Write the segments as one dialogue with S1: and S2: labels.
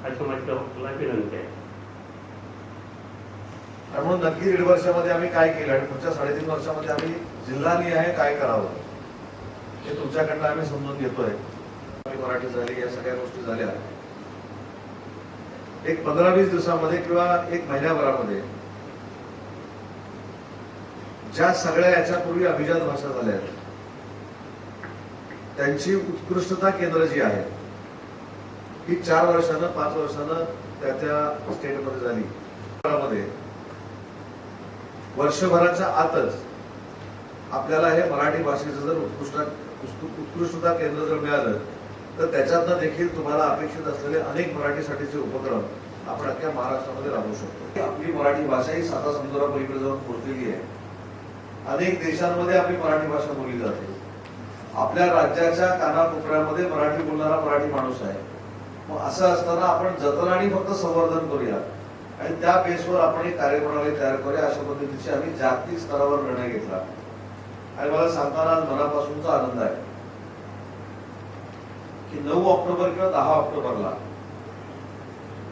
S1: अशी माझी आपल्याला विनंती आहे.
S2: म्हणून नक्की 1.5 वर्षामध्ये आम्ही काय केलं आणि पुढच्या 3.5 वर्षामध्ये आम्ही जिल्हानिहाय काय करावं हे तुमच्याकडनं आम्ही समजून घेतोय. मराठी झाली, या सगळ्या गोष्टी झाल्या. एक 15-20 दिवसामध्ये किंवा एक महिन्याभरामध्ये ज्या सगळ्या याच्यापूर्वी अभिजात भाषा झाल्या त्यांची उत्कृष्टता केंद्र जी आहे ही 4 वर्षानं 5 वर्षानं त्या स्टेटमध्ये झाली. वर्षभराच्या आतच आपल्याला हे मराठी भाषेचं जर उत्कृष्टता केंद्र जर मिळालं तर त्याच्यातनं देखील तुम्हाला अपेक्षित असलेले अनेक मराठीसाठीचे उपक्रम आपण अख्ख्या महाराष्ट्रामध्ये राबवू शकतो. आपली मराठी भाषा ही साता समुद्रापलीकडे जाऊन पोहोचलेली आहे. अनेक देशांमध्ये आपली मराठी भाषा बोलली जाते. आपल्या राज्याच्या कानाकोपऱ्यामध्ये मराठी बोलणारा मराठी माणूस आहे. मग असं असताना आपण जतन आणि फक्त संवर्धन करूया आणि त्या बेसवर आपण एक कार्यप्रणाली तयार करूया अशा पद्धतीची आम्ही जागतिक स्तरावर निर्णय घेतला. आणि मला सांगताना आज मनापासूनचा आनंद आहे की 9 ऑक्टोबर किंवा 10 ऑक्टोबरला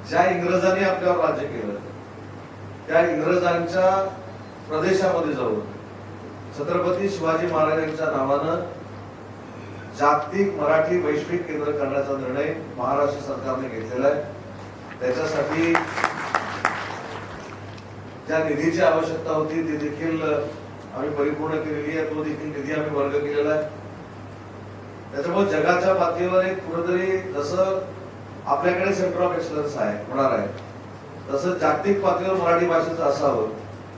S2: ज्या इंग्रजांनी आपल्यावर राज्य केलं त्या इंग्रजांच्या प्रदेशामध्ये जाऊन छत्रपती शिवाजी महाराजांच्या नावानं जागतिक मराठी वैश्विक केंद्र करण्याचा निर्णय महाराष्ट्र सरकारने घेतलेला आहे. त्याच्यासाठी ज्या निधीची आवश्यकता होती ती देखील आम्ही परिपूर्ण केलेली आहे. तो देखील निधी आम्ही वर्ग केलेला आहे. त्याच्यामुळे जगाच्या पातळीवर एक कुठेतरी जसं आपल्याकडे सेंटर ऑफ एक्सलन्स आहे होणार आहे तसं जागतिक पातळीवर मराठी भाषेचं असावं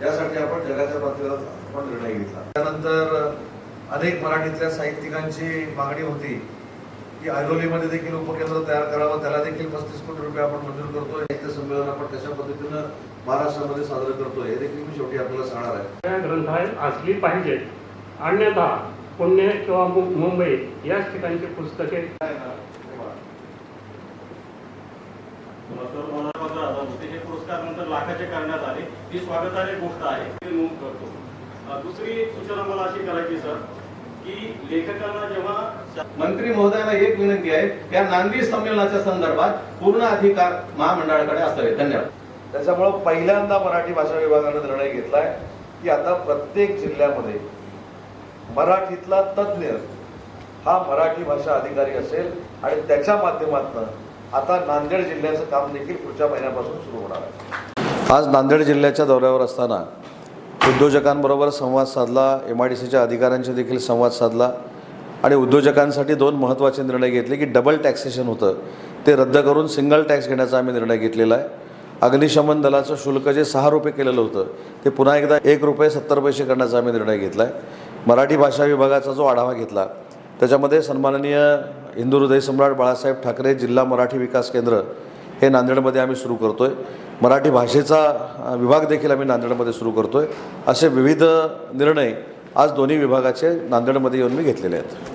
S2: यासाठी आपण जगाच्या पातळीवर आपण निर्णय घेतला. त्यानंतर अनेक मराठीतल्या साहित्यिकांची मागणी होती की ऐरोलीमध्ये देखील उपकेंद्र तयार करावं. त्याला देखील 35 कोटी रुपये आपण मंजूर करतोय. साहित्य संमेलन आपण कशा पद्धतीनं महाराष्ट्रामध्ये साजरं करतोय हे देखील मी शेवटी आपल्याला सांगणार आहे.
S1: ग्रंथालय असली पाहिजेत, अन्यथा पुणे किंवा मुंबई याच ठिकाणची पुस्तके
S3: हे पुरस्कार नंतर लाखाचे करण्यात आले. ही स्वागतार्ह गोष्ट आहे, नोंद करतो. दुसरी सूचना मला अशी करायची सर की लेखकांना जेव्हा
S4: मंत्री महोदयांना एक विनंती आहे त्या नांदी संमेलनाच्या संदर्भात पूर्ण अधिकार महामंडळाकडे असावे. धन्यवाद.
S2: त्याच्यामुळे पहिल्यांदा मराठी भाषा विभागाने निर्णय घेतलाय की आता प्रत्येक जिल्ह्यामध्ये मराठीतला तज्ज्ञ हा मराठी भाषा अधिकारी असेल आणि त्याच्या माध्यमातून आता नांदेड जिल्ह्याचं काम देखील पुढच्या महिन्यापासून सुरू होणार आहे. आज नांदेड जिल्ह्याच्या दौऱ्यावर असताना उद्योजकांबरोबर संवाद साधला, MIDCच्या अधिकाऱ्यांशी देखील संवाद साधला आणि उद्योजकांसाठी 2 महत्त्वाचे निर्णय घेतले की डबल टॅक्सेशन होतं ते रद्द करून सिंगल टॅक्स घेण्याचा आम्ही निर्णय घेतलेला आहे. अग्निशमन दलाचं शुल्क जे 6 रुपये केलेलं होतं ते पुन्हा एकदा 1 रुपये 70 पैसे करण्याचा आम्ही निर्णय घेतला आहे. मराठी भाषा विभागाचा जो आढावा घेतला त्याच्यामध्ये सन्माननीय हिंदू हृदय सम्राट बाळासाहेब ठाकरे जिल्हा मराठी विकास केंद्र हे नांदेडमध्ये आम्ही सुरू करतोय. मराठी भाषेचा विभाग देखील आम्ही नांदेडमध्ये सुरू करतोय. असे विविध निर्णय आज दोन्ही विभागाचे नांदेडमध्ये येऊन मी घेतलेले आहेत.